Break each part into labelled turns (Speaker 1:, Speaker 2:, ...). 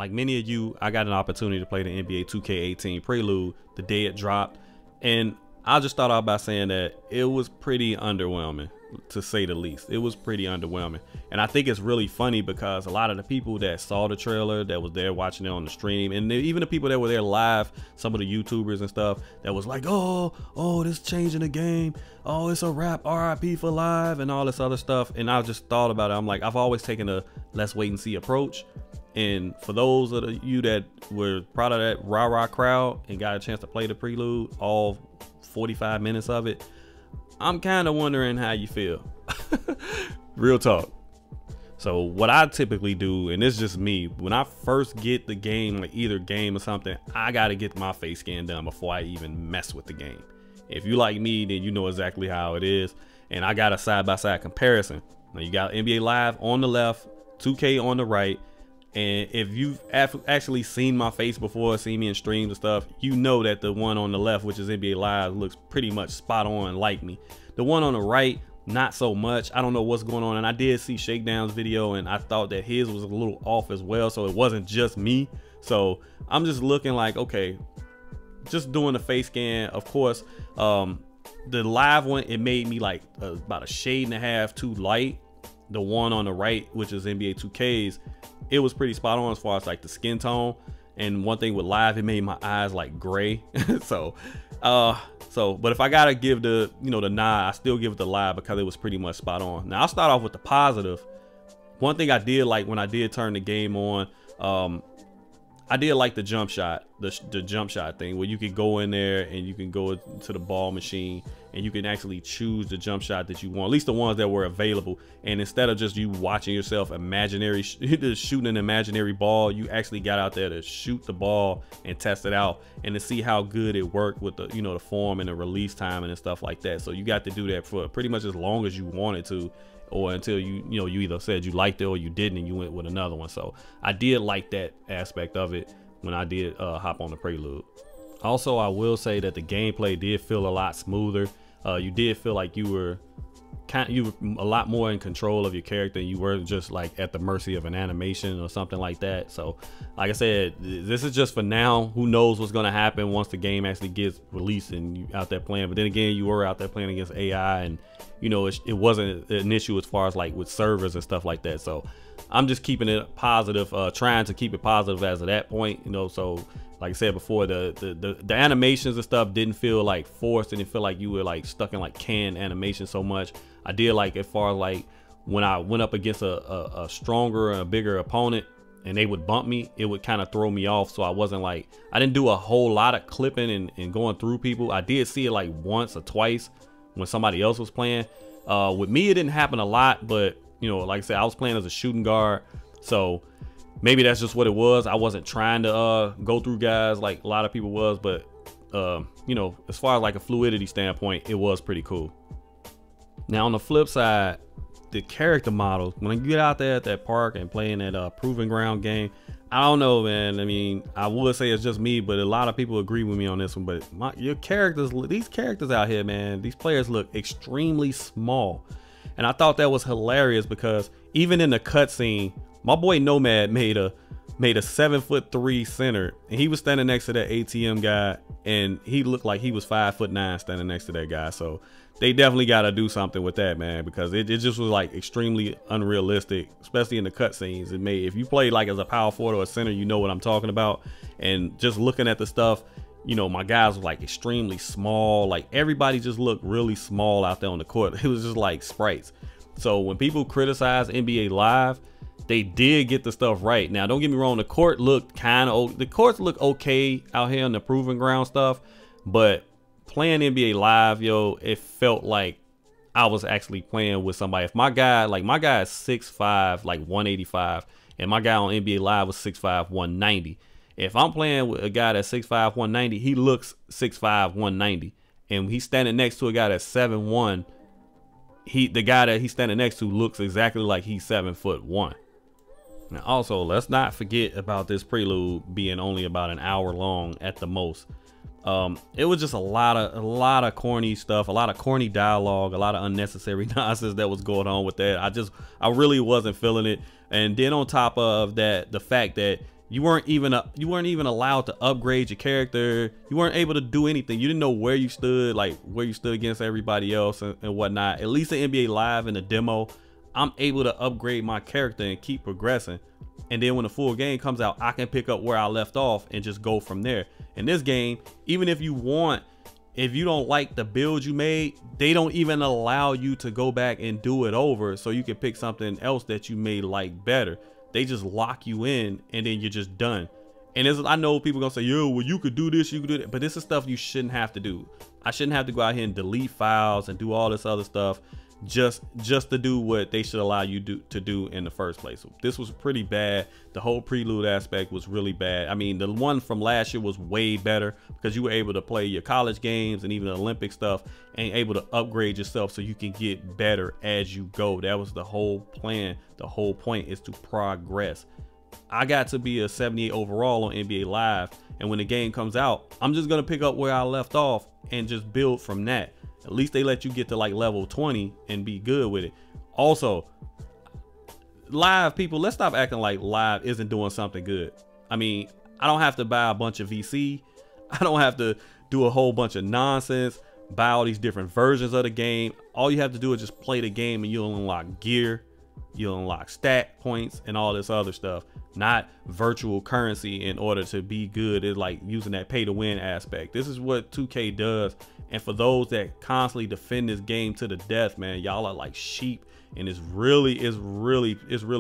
Speaker 1: like many of you, I got an opportunity to play the NBA 2K18 Prelude the day it dropped, and I'll just start off by saying that it was pretty underwhelming, to say the least. It was pretty underwhelming, and I think it's really funny because a lot of the people that saw the trailer, that was there watching it on the stream, and even the people that were there live, some of the YouTubers and stuff, that was like, oh, this changing the game, oh, it's a wrap, RIP for live, and all this other stuff. And I just thought about it. I'm like, I've always taken a let's wait and see approach. And for those of you that were part of that rah-rah crowd and got a chance to play the Prelude, all 45 minutes of it, I'm kind of wondering how you feel. Real talk. So what I typically do, and it's just me, when I first get the game, like either game or something, I got to get my face scan done before I even mess with the game. If you like me, then you know exactly how it is. And I got a side-by-side comparison. Now you got NBA Live on the left, 2K on the right. And if you've actually seen my face before, seen me in streams and stuff, you know that the one on the left, which is NBA Live, looks pretty much spot on like me. The one on the right, not so much. I don't know what's going on. And I did see Shakedown's video, and I thought that his was a little off as well. So it wasn't just me. So I'm just looking like, okay, just doing the face scan. Of course, the live one, it made me like about a shade and a half too light. The one on the right, which is NBA 2K's, it was pretty spot on as far as like the skin tone. And one thing with live, it made my eyes like gray. but if I gotta give the, the nod, I still give it the live because it was pretty much spot on. Now I'll start off with the positive. One thing I did like when I did turn the game on, I did like the jump shot, the jump shot thing, where you could go in there and you can go to the ball machine and you can actually choose the jump shot that you want, at least the ones that were available. And instead of just you watching yourself shooting an imaginary ball, you actually got out there to shoot the ball and test it out and to see how good it worked with the, the form and the release time and stuff like that. So you got to do that for pretty much as long as you wanted to, or until you either said you liked it or you didn't and you went with another one. So I did like that aspect of it when I did hop on the Prelude. Also, I will say that the gameplay did feel a lot smoother. You did feel like you were a lot more in control of your character. You weren't just like at the mercy of an animation or something like that. So like I said, this is just for now. Who knows what's going to happen once the game actually gets released and you out there playing. But then again, you were out there playing against AI, and it wasn't an issue as far as like with servers and stuff like that. So I'm just keeping it positive, trying to keep it positive as of that point, so like I said before, the animations and stuff didn't feel like forced. It didn't feel like you were like stuck in like canned animation so much. I did like as far as like when I went up against a stronger and a bigger opponent and they would bump me, it would kind of throw me off. So I wasn't like, I didn't do a whole lot of clipping and going through people. I did see it like once or twice when somebody else was playing. With me, it didn't happen a lot, but like I said, I was playing as a shooting guard, so maybe that's just what it was. I wasn't trying to go through guys like a lot of people was, but as far as like a fluidity standpoint, it was pretty cool. Now on the flip side, the character models, when you get out there at that park and playing that proving ground game, I don't know, man. I mean, I would say it's just me, but a lot of people agree with me on this one. But these characters out here, man, these players look extremely small. And I thought that was hilarious because even in the cutscene, my boy Nomad made a 7'3" center, and he was standing next to that ATM guy, and he looked like he was 5'9" standing next to that guy. So they definitely got to do something with that, man, because it just was like extremely unrealistic, especially in the cutscenes. If you play like as a power forward or a center, you know what I'm talking about. And just looking at the stuff, my guys were like extremely small. Like everybody just looked really small out there on the court. It was just like sprites. So when people criticize NBA Live, they did get the stuff right. Now, don't get me wrong, the courts look okay out here on the proving ground stuff, but playing NBA Live, it felt like I was actually playing with somebody. If my guy is 6'5", like 185, and my guy on NBA Live was 6'5", 190. If I'm playing with a guy that's 6'5", 190, he looks 6'5", 190. And he's standing next to a guy that's 7'1", the guy that he's standing next to looks exactly like he's 7'1". Now also, let's not forget about this Prelude being only about an hour long at the most. It was just a lot of corny stuff, a lot of corny dialogue, a lot of unnecessary nonsense that was going on with that. I really wasn't feeling it. And then on top of that, the fact that You weren't even allowed to upgrade your character. You weren't able to do anything. You didn't know where you stood, like where you stood against everybody else and whatnot. At least in NBA Live in the demo, I'm able to upgrade my character and keep progressing. And then when the full game comes out, I can pick up where I left off and just go from there. In this game, even if you don't like the build you made, they don't even allow you to go back and do it over so you can pick something else that you may like better. They just lock you in and then you're just done. And I know people gonna say, yo, well, you could do this, you could do that, but this is stuff you shouldn't have to do. I shouldn't have to go out here and delete files and do all this other stuff just to do what they should allow you to do in the first place. So this was pretty bad. The whole prelude aspect was really bad. I mean, the one from last year was way better because you were able to play your college games and even the Olympic stuff and able to upgrade yourself so you can get better as you go. That was the whole plan. The whole point is to progress. I got to be a 78 overall on NBA Live, and when the game comes out, I'm just gonna pick up where I left off and just build from that. At least they let you get to like level 20 and be good with it. Also, Live people, let's stop acting like Live isn't doing something good. I mean, I don't have to buy a bunch of VC. I don't have to do a whole bunch of nonsense, buy all these different versions of the game. All you have to do is just play the game and you'll unlock gear, you'll unlock stat points and all this other stuff. Not virtual currency in order to be good. It's like using that pay to win aspect. This is what 2K does. And for those that constantly defend this game to the death, man, y'all are like sheep. And it's really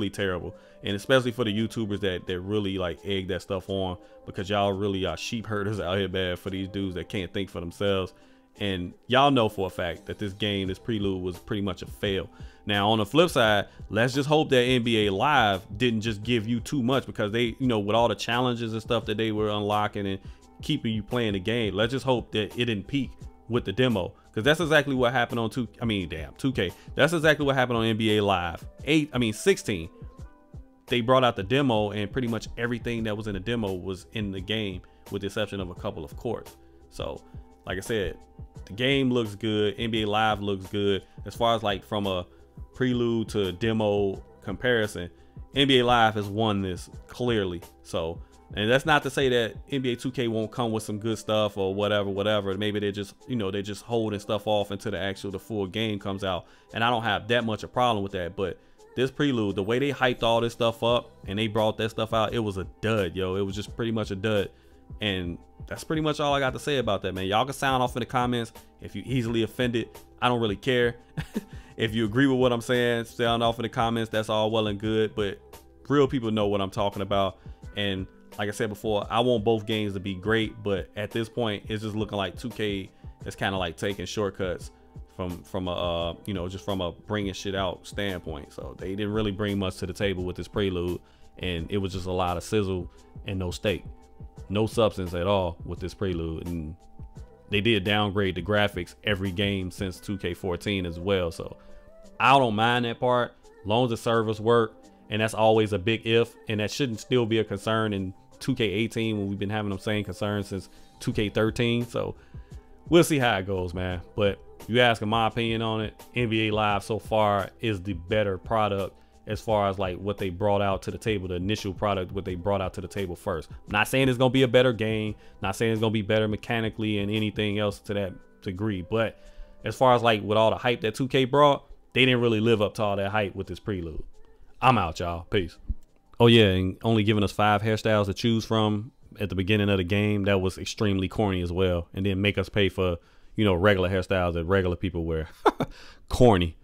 Speaker 1: terrible. And especially for the YouTubers that really like egg that stuff on, because y'all really are sheep herders out here, bad, for these dudes that can't think for themselves. And y'all know for a fact that this Prelude was pretty much a fail. Now, on the flip side, let's just hope that NBA Live didn't just give you too much, because they, you know, with all the challenges and stuff that they were unlocking and keeping you playing the game, let's just hope that it didn't peak with the demo, because that's exactly what happened on 2K. That's exactly what happened on NBA Live 16. They brought out the demo and pretty much everything that was in the demo was in the game, with the exception of a couple of courts. So like I said, the game looks good. NBA Live looks good. As far as like from a prelude to demo comparison, NBA Live has won this clearly. So, and that's not to say that NBA 2K won't come with some good stuff or whatever. Maybe they're just, you know, they're just holding stuff off until the full game comes out. And I don't have that much a problem with that. But this prelude, the way they hyped all this stuff up and they brought that stuff out, it was a dud, yo. It was just pretty much a dud. And that's pretty much all I got to say about that, man. Y'all can sound off in the comments if you easily offended. I don't really care. If you agree with what I'm saying, sound off in the comments. That's all well and good, but real people know what I'm talking about. And like I said before, I want both games to be great, but at this point, it's just looking like 2K is kind of like taking shortcuts from a you know, just from a bringing shit out standpoint. So they didn't really bring much to the table with this prelude, and it was just a lot of sizzle and no steak. No substance at all with this prelude. And they did downgrade the graphics every game since 2K14 as well. So I don't mind that part, long as the servers work. And that's always a big if, and that shouldn't still be a concern in 2K18 when we've been having them same concerns since 2K13. So we'll see how it goes, man. But you asking my opinion on it, NBA Live so far is the better product as far as like what they brought out to the table, the initial product, what they brought out to the table first. I'm not saying it's gonna be a better game, not saying it's gonna be better mechanically and anything else to that degree, but as far as like with all the hype that 2K brought, they didn't really live up to all that hype with this prelude. I'm out, y'all. Peace. Oh yeah, and only giving us 5 hairstyles to choose from at the beginning of the game, that was extremely corny as well. And then make us pay for, you know, regular hairstyles that regular people wear. Corny.